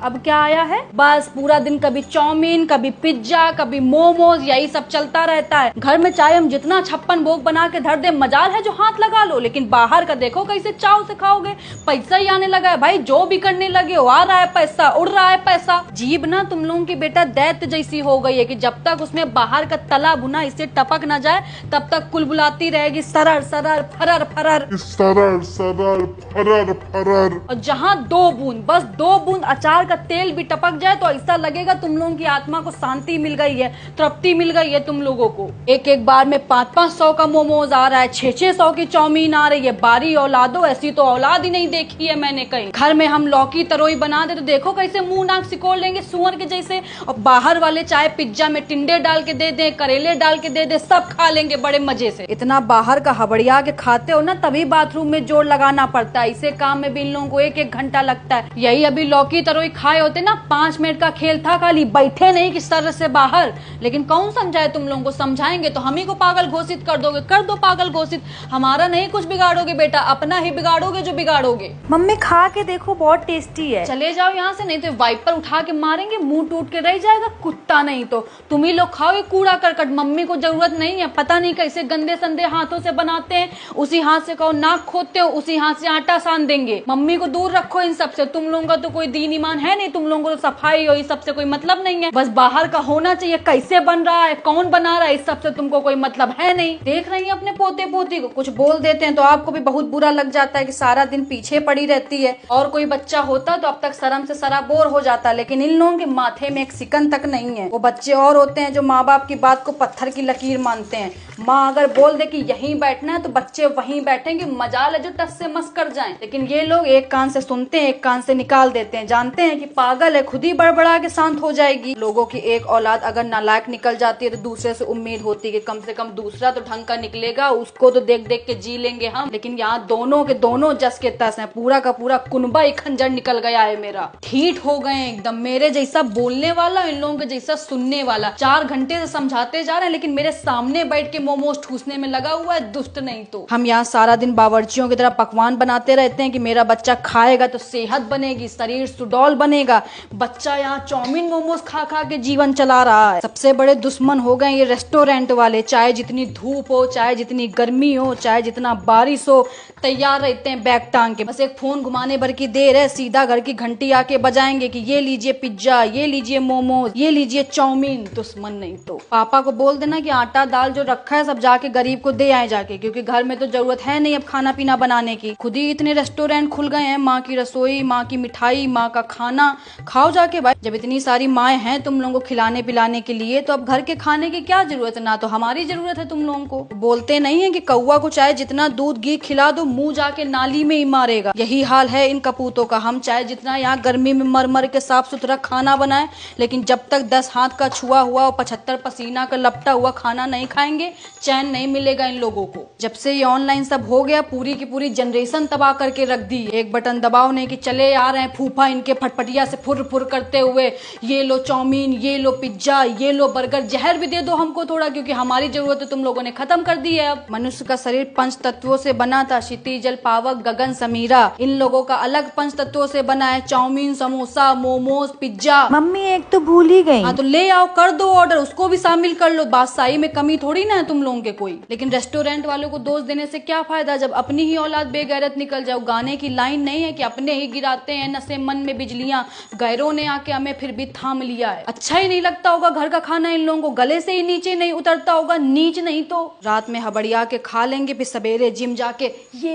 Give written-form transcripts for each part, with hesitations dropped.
अब क्या आया है, बस पूरा दिन कभी चाउमीन, कभी पिज्जा, कभी मोमोज, यही सब चलता रहता है। घर में चाहे हम जितना 56 भोग बना के धर दे, मजाल है जो हाथ लगा लो, लेकिन बाहर का देखो कैसे चाव से खाओगे। पैसा ही आने लगा है भाई, जो भी करने लगे हो, आ रहा है पैसा, उड़ रहा है पैसा। जीभ ना तुम लोगों की बेटा दैत्य जैसी हो गई है कि जब तक उसमें बाहर का तला भुना इससे टपक ना जाए तब तक कुलबुलाती रहेगी सरर सरर फरर फरर सरर सरर फरर फरर। और जहाँ 2 बूंद, बस 2 बूंद अचार का तेल भी टपक जाए तो ऐसा लगेगा तुम लोगों की आत्मा को शांति मिल गई है, तृप्ति मिल गई है तुम लोगों को। एक एक बार में 500-500 का मोमोज आ रहा है, 600-600 की चाउमीन आ रही है। बारी औलादो, ऐसी तो औलाद ही नहीं देखी है मैंने कहीं। घर में हम लौकी तरोई बना दे तो देखो कैसे मुंह नाक सिकोड़ लेंगे सुअर के जैसे। और बाहर वाले चाहे पिज्जा में टिंडे डाल के दे दे, करेले डाल के दे दे, सब खा लेंगे बड़े मजे से। इतना बाहर का हबड़िया के खाते हो ना, तभी बाथरूम में जोर लगाना पड़ता है। इसे काम में भी इन लोगों को 1-1 घंटा लगता है। यही अभी लौकी तरोई खाए होते ना, 5 मिनट का खेल था खाली, बैठे नहीं कि सर से बाहर। लेकिन कौन समझाए तुम लोगों को, समझाएंगे तो हम ही को पागल घोषित कर दोगे। कर दो पागल घोषित, हमारा नहीं कुछ बिगाड़ोगे बेटा, अपना ही बिगाड़ोगे जो बिगाड़ोगे। मम्मी खा के देखो, बहुत टेस्टी है। चले जाओ यहाँ से, नहीं तो वाइपर उठा के मारेंगे, मुंह टूट के रह जाएगा कुत्ता। नहीं तो तुम ही लोग खाओगे कूड़ा करकट, मम्मी को जरूरत नहीं है। पता नहीं कैसे गंदे संदे हाथों से बनाते हैं, उसी हाथ से कहो नाक खोदते हो, उसी हाथ से आटा सान देंगे। मम्मी को दूर रखो इन सब से। तुम लोगों का तो कोई दीन ईमान है नहीं, तुम लोगों को तो सफाई हो, इस सबसे कोई मतलब नहीं है। बस बाहर का होना चाहिए, कैसे बन रहा है, कौन बना रहा है, इस सबसे तुमको कोई मतलब है नहीं। देख रही है अपने पोते पोती को, कुछ बोल देते हैं तो आपको भी बहुत बुरा लग जाता है कि सारा दिन पीछे पड़ी रहती है। और कोई बच्चा होता तो अब तक शर्म से सराबोर हो जाता, लेकिन इन लोगों के माथे में एक सिकन तक नहीं है। वो बच्चे और होते हैं जो माँ बाप की बात को पत्थर की लकीर मानते हैं। माँ अगर बोल दे कि यहीं बैठना है तो बच्चे वहीं बैठेंगे, मजाल है जो टस से मस कर जाएं। लेकिन ये लोग एक कान से सुनते हैं, एक कान से निकाल देते हैं। जानते हैं कि पागल है, खुद ही बड़बड़ा के शांत हो जाएगी। लोगों की एक औलाद अगर नालायक निकल जाती है तो दूसरे से उम्मीद होती है कि कम से कम दूसरा तो ढंग का निकलेगा, उसको तो देख देख के जी लेंगे हम। लेकिन यहाँ दोनों के दोनों जस के तस है, पूरा का पूरा कुनबा ही खंजर निकल गया है मेरा। ठीक हो गए एकदम, मेरे जैसा बोलने वाला, इन लोगों के जैसा सुनने वाला। 4 घंटे से समझाते जा रहे हैं लेकिन मेरे सामने बैठ के मोमोज ठूसने में लगा हुआ है, दुष्ट नहीं तो। हम यहाँ सारा दिन बावर्चियों की तरह पकवान बनाते रहते हैं कि मेरा बच्चा खाएगा तो सेहत बनेगी, शरीर सुडौल बनेगा। बच्चा यहाँ चाउमीन मोमोज खा खा के जीवन चला रहा है। सबसे बड़े दुश्मन हो गए ये रेस्टोरेंट वाले। चाहे जितनी धूप हो, चाहे जितनी गर्मी हो, चाहे जितना बारिश हो, तैयार रहते हैं बैग टांग के। बस एक फोन घुमाने भर की देर है, सीधा घर की घंटी आके बजाएंगे कि ये लीजिए पिज्जा, ये लीजिए मोमोज, ये लीजिए चाउमीन। दुश्मन नहीं तो। पापा को बोल देना कि आटा दाल जो रखा है सब जाके गरीब को दे आए जाके, क्योंकि घर में तो जरूरत है नहीं अब खाना पीना बनाने की। खुद ही इतने रेस्टोरेंट खुल गए हैं, माँ की रसोई, माँ की मिठाई, माँ का खाना खाओ जाके भाई। जब इतनी सारी माएँ हैं तुम लोगों को खिलाने पिलाने के लिए, तो अब घर के खाने की क्या जरूरत है, ना तो हमारी जरूरत है तुम लोगों को। बोलते नहीं है कि कौवा को चाहे जितना दूध घी खिला दो, मुंह जाके नाली में ही मारेगा। यही हाल है इन कपूतों का। हम चाहे जितना यहाँ गर्मी में मर मर के साफ सुथरा खाना बनाए, लेकिन जब तक 10 हाथ का छुआ हुआ और 75 पसीना का लपटा हुआ खाना नहीं खाएंगे, चैन नहीं मिलेगा इन लोगों को। जब से ये ऑनलाइन सब हो गया, पूरी की पूरी जनरेशन तबाह करके रख दी। एक बटन दबाओ नहीं कि चले आ रहे हैं फूफा इनके फटफटिया से फुर फुर करते हुए, ये लो चाउमीन, ये लो पिज्जा, ये लो बर्गर। जहर भी दे दो हमको थोड़ा, क्योंकि हमारी जरूरत है तुम लोगों ने खत्म कर दी है। अब मनुष्य का शरीर 5 तत्वों से बना था, क्षिति जल पावक गगन समीरा। इन लोगों का अलग 5 तत्वों से बना है, chow mein, samosa, momos, pizza. Mummy एक तो भूल ही गई। हाँ तो ले आओ, कर दो ऑर्डर, उसको भी शामिल कर लो। बादशाही में कमी थोड़ी ना है तुम लोगों के कोई। लेकिन रेस्टोरेंट वालों को दोष देने से क्या फायदा जब अपनी ही औलाद बेगैरत निकल जाओ। गाने की लाइन नहीं है कि अपने ही गिराते हैं नशे मन में बिजलियां, गैरों ने आके हमें फिर भी थाम लिया है। अच्छा ही नहीं लगता होगा घर का खाना, इन लोगों को गले से ही नीचे नहीं उतरता होगा, नीच नहीं तो। रात में हबड़िया के खा लेंगे, फिर सवेरे जिम जाके ये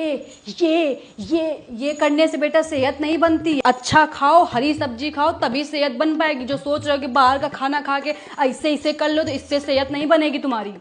करने से बेटा सेहत नहीं बनती। अच्छा खाओ, हरी सब्जी खाओ, तभी सेहत बन पाएगी। जो सोच रहे हो कि बाहर का खाना खा के ऐसे कर लो तो इससे सेहत नहीं बनेगी तुम्हारी।